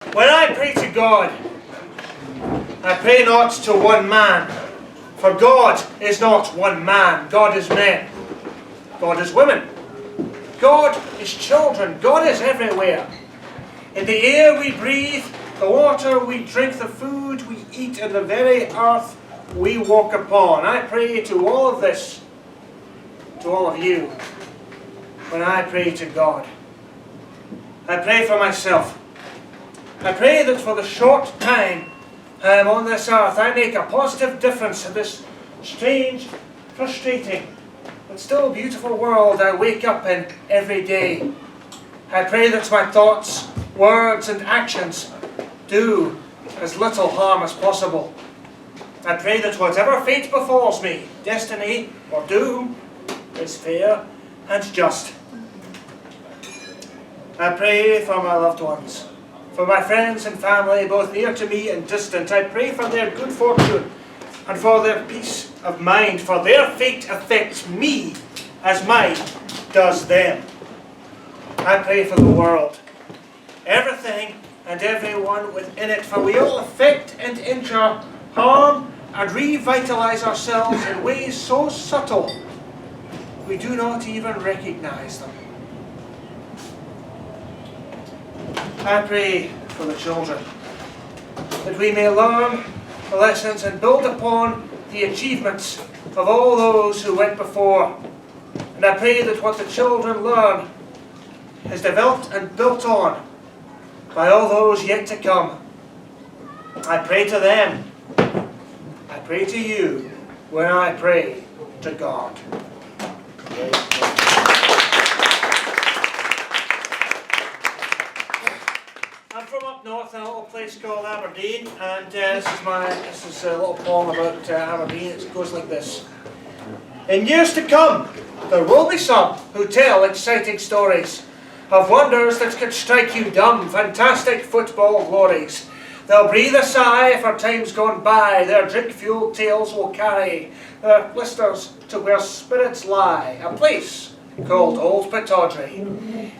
When I pray to God, I pray not to one man, for God is not one man. God is men. God is women. God is children. God is everywhere. In the air we breathe, the water we drink, the food we eat, and the very earth we walk upon. I pray to all of this, to all of you, when I pray to God. I pray for myself. I pray that for the short time I am on this earth, I make a positive difference in this strange, frustrating, but still beautiful world I wake up in every day. I pray that my thoughts, words and actions do as little harm as possible. I pray that whatever fate befalls me, destiny or doom, is fair and just. I pray for my loved ones, for my friends and family, both near to me and distant. I pray for their good fortune and for their peace of mind, for their fate affects me as mine does them. I pray for the world, everything and everyone within it, for we all affect and injure, harm and revitalise ourselves in ways so subtle we do not even recognise them. I pray for the children, that we may learn the lessons and build upon the achievements of all those who went before. And I pray that what the children learn is developed and built on by all those yet to come. I pray to them. I pray to you when I pray to God. I'm from up north in a little place called Aberdeen, and this is a little poem about Aberdeen. It goes like this. In years to come, there will be some who tell exciting stories of wonders that could strike you dumb, fantastic football glories. They'll breathe a sigh for times gone by, their drink-fueled tales will carry their blisters to where spirits lie, a place called Old Pittodrie.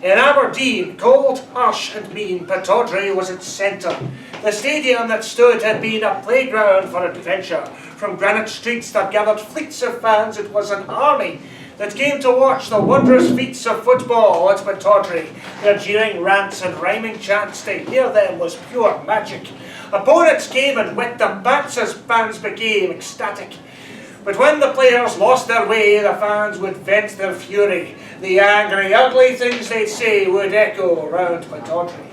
In Aberdeen, cold, harsh and mean, Pittodrie was its centre. The stadium that stood had been a playground for adventure. From granite streets that gathered fleets of fans, it was an army that came to watch the wondrous feats of football at Pittodrie. Their jeering rants and rhyming chants, to hear them was pure magic. Opponents came and wet the bats as fans became ecstatic. But when the players lost their way, the fans would vent their fury. The angry, ugly things they'd say would echo round Pittodrie.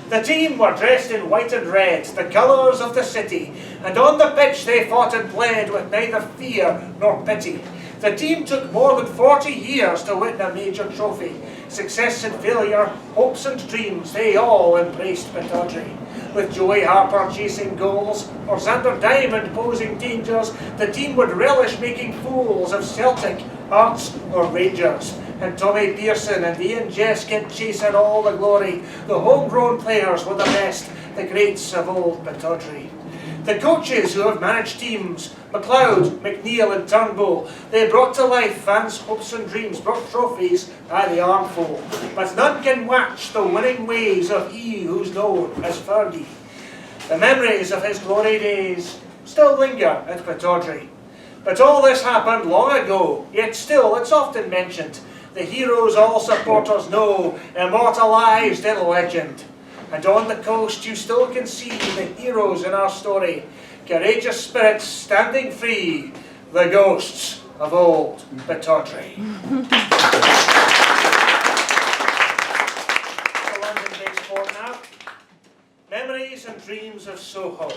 The team were dressed in white and red, the colours of the city, and on the pitch they fought and bled with neither fear nor pity. The team took more than 40 years to win a major trophy. Success and failure, hopes and dreams, they all embraced Pittodrie. With Joey Harper chasing goals, or Xander Diamond posing dangers, the team would relish making fools of Celtic, Hearts or Rangers. And Tommy Pearson and Ian Jeskett chasing all the glory. The homegrown players were the best, the greats of old Pittodrie. The coaches who have managed teams, McLeod, McNeil and Turnbull, they brought to life fans' hopes and dreams, brought trophies by the armful. But none can match the winning ways of he who's known as Fergie. The memories of his glory days still linger at Pittodrie. But all this happened long ago, yet still it's often mentioned. The heroes all supporters know, immortalised in legend. And on the coast you still can see the heroes in our story, courageous spirits standing free, the ghosts of old Pittodrie. The London-based port now. Memories and dreams of Soho,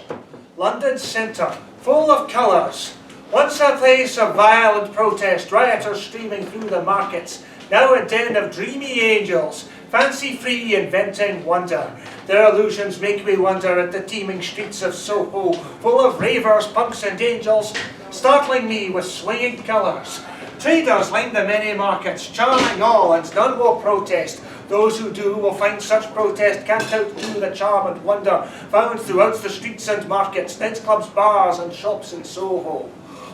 London's centre, full of colours. Once a place of violent protest, rioters streaming through the markets, now a den of dreamy angels, fancy-free, inventing wonder. Their illusions make me wonder at the teeming streets of Soho, full of ravers, punks and angels, startling me with swinging colours. Traders line the many markets, charming all, and none will protest. Those who do will find such protest can't outdo the charm and wonder found throughout the streets and markets, nightclubs, bars and shops in Soho.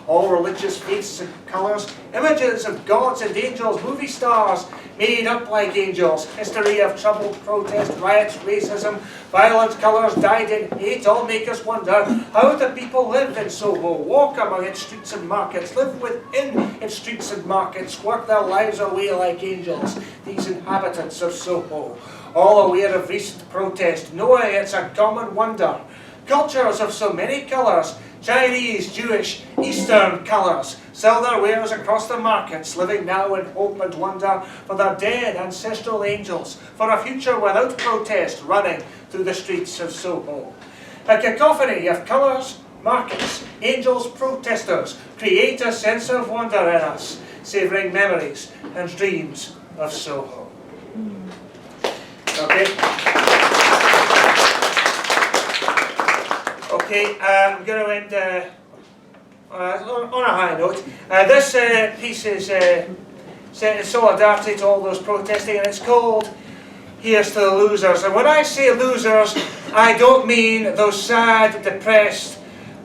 all religious faiths and colours, images of gods and angels, movie stars, made up like angels, history of trouble, protest, riots, racism, violent colours, dyed in hate, all make us wonder how the people live in Soho, walk among its streets and markets, live within its streets and markets, work their lives away like angels, these inhabitants of Soho, all aware of recent protest, knowing it's a common wonder. Cultures of so many colours, Chinese, Jewish, Eastern colours, sell their wares across the markets, living now in hope and wonder for their dead ancestral angels, for a future without protest running through the streets of Soho. A cacophony of colours, markets, angels, protesters create a sense of wonder in us, savouring memories and dreams of Soho. Okay, I'm going to end on a high note. This piece is set in solidarity to all those protesting, and it's called Here's to the Losers. And when I say losers, I don't mean those sad, depressed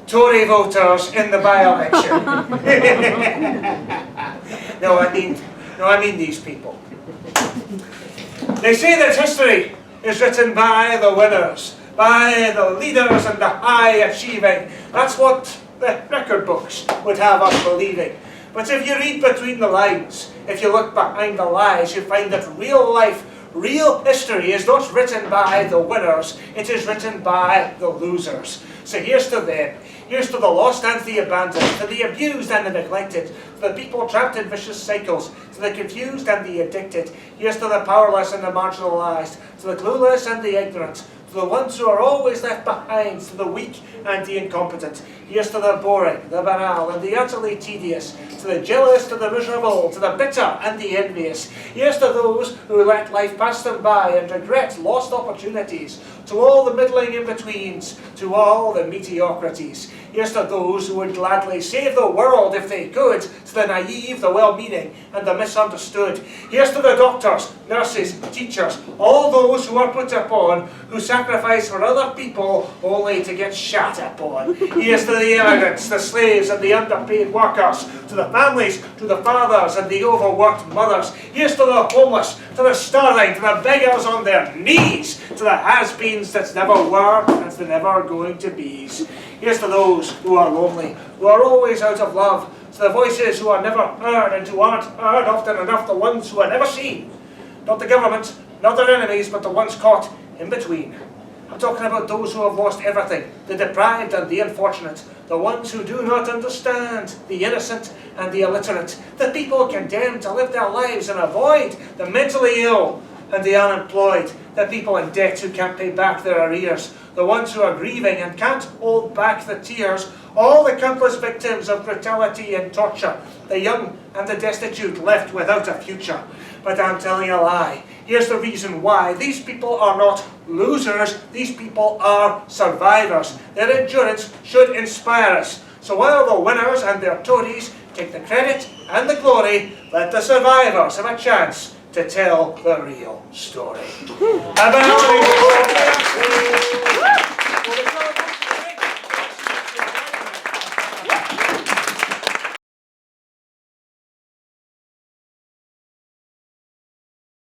Tory voters in the by-election. No, I mean these people. They say that history is written by the winners, by the leaders and the high-achieving. That's what the record books would have us believing. But if you read between the lines, if you look behind the lies, you find that real life, real history is not written by the winners, it is written by the losers. So here's to them. Here's to the lost and the abandoned, to the abused and the neglected, to the people trapped in vicious cycles, to the confused and the addicted. Here's to the powerless and the marginalised, to the clueless and the ignorant, to the ones who are always left behind, to the weak and the incompetent. Here's to the boring, the banal and the utterly tedious, to the jealous, to the miserable, to the bitter and the envious. Here's to those who let life pass them by and regret lost opportunities, to all the middling in-betweens, to all the mediocrities. Here's to those who would gladly save the world if they could, to the naive, the well-meaning and the misunderstood. Here's to the doctors, nurses, teachers, all those who are put upon, who sacrifice for other people only to get shat upon. Here's to the immigrants, the slaves and the underpaid workers, to the families, to the fathers and the overworked mothers. Here's to the homeless, to the starving, to the beggars on their knees, to the has-beens that never were and the never going to be's. Here's to those who are lonely, who are always out of love, to the voices who are never heard and who aren't heard often enough, the ones who are never seen. Not the government, not their enemies, but the ones caught in between. I'm talking about those who have lost everything, the deprived and the unfortunate, the ones who do not understand, the innocent and the illiterate, the people condemned to live their lives and avoid the mentally ill and the unemployed, the people in debt who can't pay back their arrears, the ones who are grieving and can't hold back the tears, all the countless victims of brutality and torture, the young and the destitute left without a future. But I'm telling a lie. Here's the reason why. These people are not losers, these people are survivors. Their endurance should inspire us. So while the winners and their Tories take the credit and the glory, let the survivors have a chance to tell the real story.